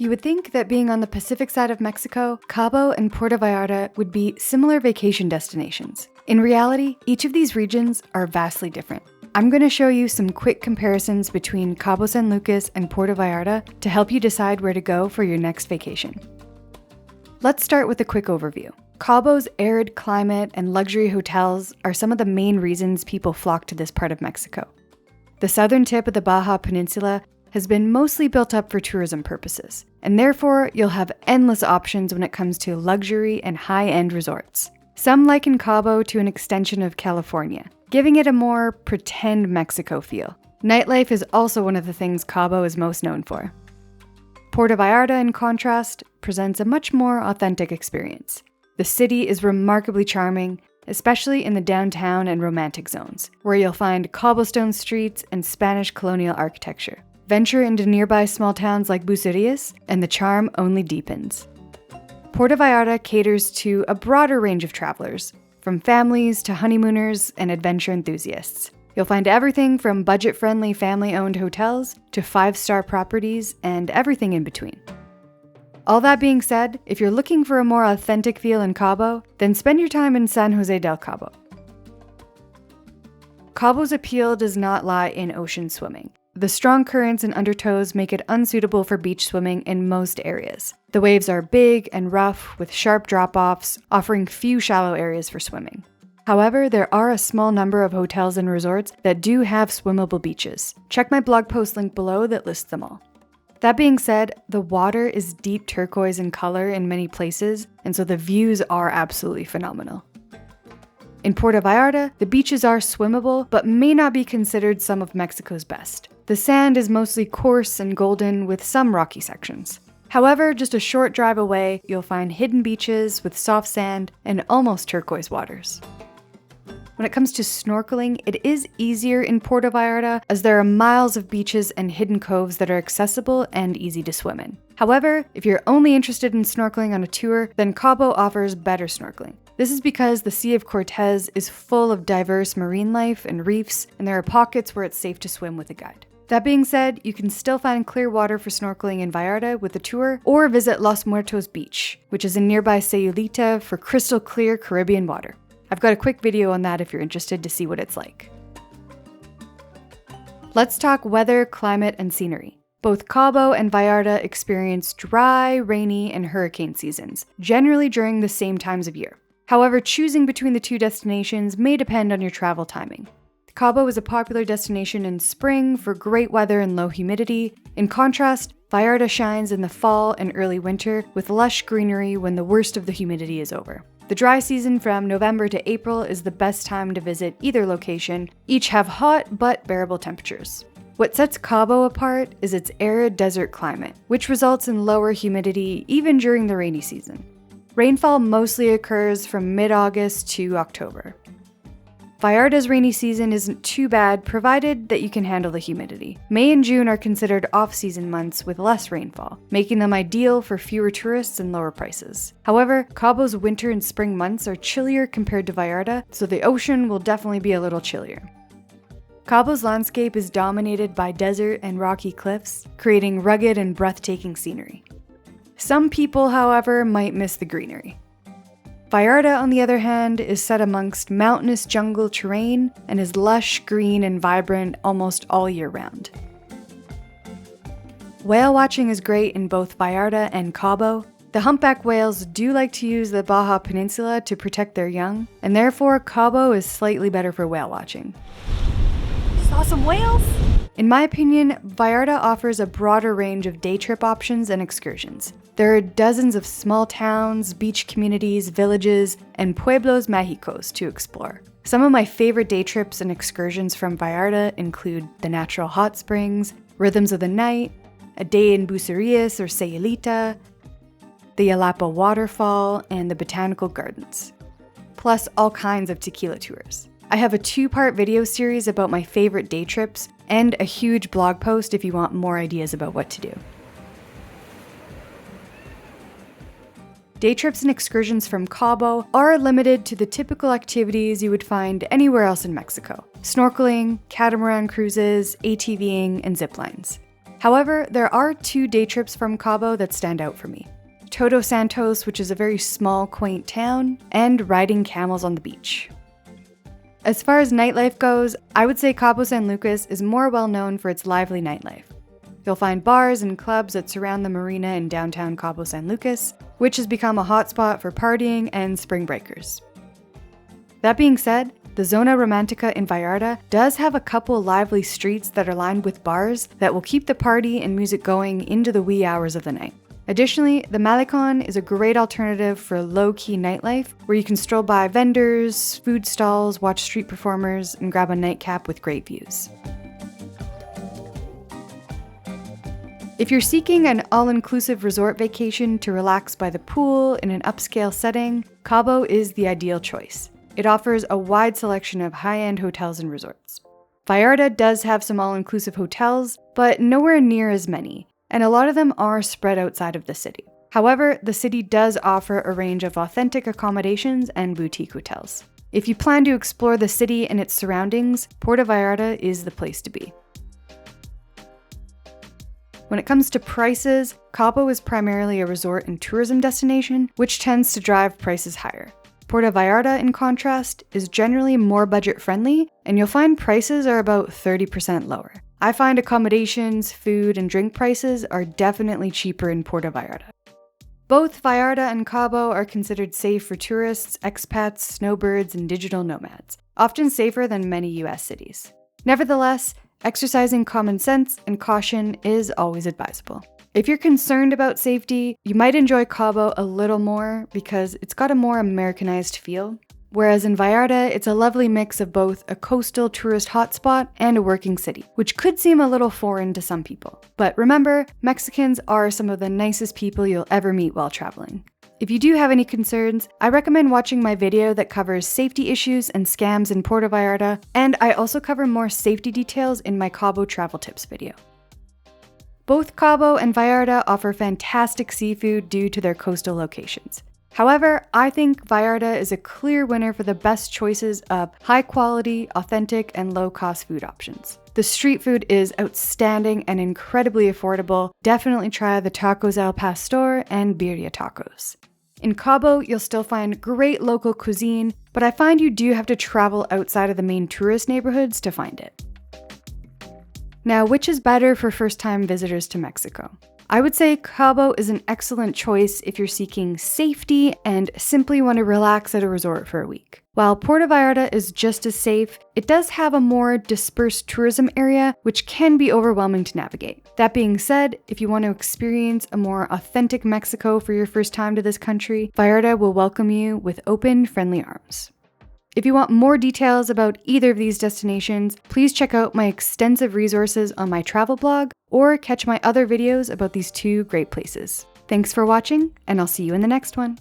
You would think that being on the Pacific side of Mexico, Cabo and Puerto Vallarta would be similar vacation destinations. In reality, each of these regions are vastly different. I'm going to show you some quick comparisons between Cabo San Lucas and Puerto Vallarta to help you decide where to go for your next vacation. Let's start with a quick overview. Cabo's arid climate and luxury hotels are some of the main reasons people flock to this part of Mexico. The southern tip of the Baja Peninsula has been mostly built up for tourism purposes, and therefore you'll have endless options when it comes to luxury and high-end resorts. Some liken Cabo to an extension of California, giving it a more pretend Mexico feel. Nightlife is also one of the things Cabo is most known for. Puerto Vallarta, in contrast, presents a much more authentic experience. The city is remarkably charming, especially in the downtown and romantic zones, where you'll find cobblestone streets and Spanish colonial architecture. Venture into nearby small towns like Bucerias, and the charm only deepens. Puerto Vallarta caters to a broader range of travelers, from families to honeymooners and adventure enthusiasts. You'll find everything from budget-friendly family-owned hotels to 5-star properties and everything in between. All that being said, if you're looking for a more authentic feel in Cabo, then spend your time in San Jose del Cabo. Cabo's appeal does not lie in ocean swimming. The strong currents and undertows make it unsuitable for beach swimming in most areas. The waves are big and rough, with sharp drop-offs, offering few shallow areas for swimming. However, there are a small number of hotels and resorts that do have swimmable beaches. Check my blog post link below that lists them all. That being said, the water is deep turquoise in color in many places, and so the views are absolutely phenomenal. In Puerto Vallarta, the beaches are swimmable, but may not be considered some of Mexico's best. The sand is mostly coarse and golden, with some rocky sections. However, just a short drive away, you'll find hidden beaches with soft sand and almost turquoise waters. When it comes to snorkeling, it is easier in Puerto Vallarta, as there are miles of beaches and hidden coves that are accessible and easy to swim in. However, if you're only interested in snorkeling on a tour, then Cabo offers better snorkeling. This is because the Sea of Cortez is full of diverse marine life and reefs, and there are pockets where it's safe to swim with a guide. That being said, you can still find clear water for snorkeling in Vallarta with a tour, or visit Los Muertos Beach, which is in nearby Sayulita, for crystal clear Caribbean water. I've got a quick video on that if you're interested to see what it's like. Let's talk weather, climate, and scenery. Both Cabo and Vallarta experience dry, rainy, and hurricane seasons, generally during the same times of year. However, choosing between the two destinations may depend on your travel timing. Cabo is a popular destination in spring for great weather and low humidity. In contrast, Vallarta shines in the fall and early winter with lush greenery when the worst of the humidity is over. The dry season from November to April is the best time to visit either location. Each have hot but bearable temperatures. What sets Cabo apart is its arid desert climate, which results in lower humidity even during the rainy season. Rainfall mostly occurs from mid-August to October. Vallarta's rainy season isn't too bad, provided that you can handle the humidity. May and June are considered off-season months with less rainfall, making them ideal for fewer tourists and lower prices. However, Cabo's winter and spring months are chillier compared to Vallarta, so the ocean will definitely be a little chillier. Cabo's landscape is dominated by desert and rocky cliffs, creating rugged and breathtaking scenery. Some people, however, might miss the greenery. Vallarta, on the other hand, is set amongst mountainous jungle terrain and is lush, green, and vibrant almost all year round. Whale watching is great in both Vallarta and Cabo. The humpback whales do like to use the Baja Peninsula to protect their young, and therefore Cabo is slightly better for whale watching. Saw some whales? In my opinion, Vallarta offers a broader range of day trip options and excursions. There are dozens of small towns, beach communities, villages, and pueblos mágicos to explore. Some of my favorite day trips and excursions from Vallarta include the natural hot springs, rhythms of the night, a day in Bucerias or Sayulita, the Yalapa waterfall, and the botanical gardens, plus all kinds of tequila tours. I have a 2-part video series about my favorite day trips and a huge blog post if you want more ideas about what to do. Day trips and excursions from Cabo are limited to the typical activities you would find anywhere else in Mexico: snorkeling, catamaran cruises, ATVing, and zip lines. However, there are 2 day trips from Cabo that stand out for me. Todos Santos, which is a very small, quaint town, and riding camels on the beach. As far as nightlife goes, I would say Cabo San Lucas is more well known for its lively nightlife. You'll find bars and clubs that surround the marina in downtown Cabo San Lucas, which has become a hotspot for partying and spring breakers. That being said, the Zona Romantica in Vallarta does have a couple lively streets that are lined with bars that will keep the party and music going into the wee hours of the night. Additionally, the Malecon is a great alternative for low-key nightlife where you can stroll by vendors, food stalls, watch street performers, and grab a nightcap with great views. If you're seeking an all-inclusive resort vacation to relax by the pool in an upscale setting, Cabo is the ideal choice. It offers a wide selection of high-end hotels and resorts. Vallarta does have some all-inclusive hotels, but nowhere near as many, and a lot of them are spread outside of the city. However, the city does offer a range of authentic accommodations and boutique hotels. If you plan to explore the city and its surroundings, Puerto Vallarta is the place to be. When it comes to prices, Cabo is primarily a resort and tourism destination, which tends to drive prices higher. Puerto Vallarta, in contrast, is generally more budget-friendly, and you'll find prices are about 30% lower. I find accommodations, food, and drink prices are definitely cheaper in Puerto Vallarta. Both Vallarta and Cabo are considered safe for tourists, expats, snowbirds, and digital nomads, often safer than many US cities. Nevertheless, exercising common sense and caution is always advisable. If you're concerned about safety, you might enjoy Cabo a little more because it's got a more Americanized feel, whereas in Vallarta, it's a lovely mix of both a coastal tourist hotspot and a working city, which could seem a little foreign to some people. But remember, Mexicans are some of the nicest people you'll ever meet while traveling. If you do have any concerns, I recommend watching my video that covers safety issues and scams in Puerto Vallarta, and I also cover more safety details in my Cabo travel tips video. Both Cabo and Vallarta offer fantastic seafood due to their coastal locations. However, I think Vallarta is a clear winner for the best choices of high-quality, authentic, and low-cost food options. The street food is outstanding and incredibly affordable. Definitely try the tacos al pastor and birria tacos. In Cabo, you'll still find great local cuisine, but I find you do have to travel outside of the main tourist neighborhoods to find it. Now, which is better for first-time visitors to Mexico? I would say Cabo is an excellent choice if you're seeking safety and simply want to relax at a resort for a week. While Puerto Vallarta is just as safe, it does have a more dispersed tourism area, which can be overwhelming to navigate. That being said, if you want to experience a more authentic Mexico for your first time to this country, Vallarta will welcome you with open, friendly arms. If you want more details about either of these destinations, please check out my extensive resources on my travel blog or catch my other videos about these 2 great places. Thanks for watching, and I'll see you in the next one.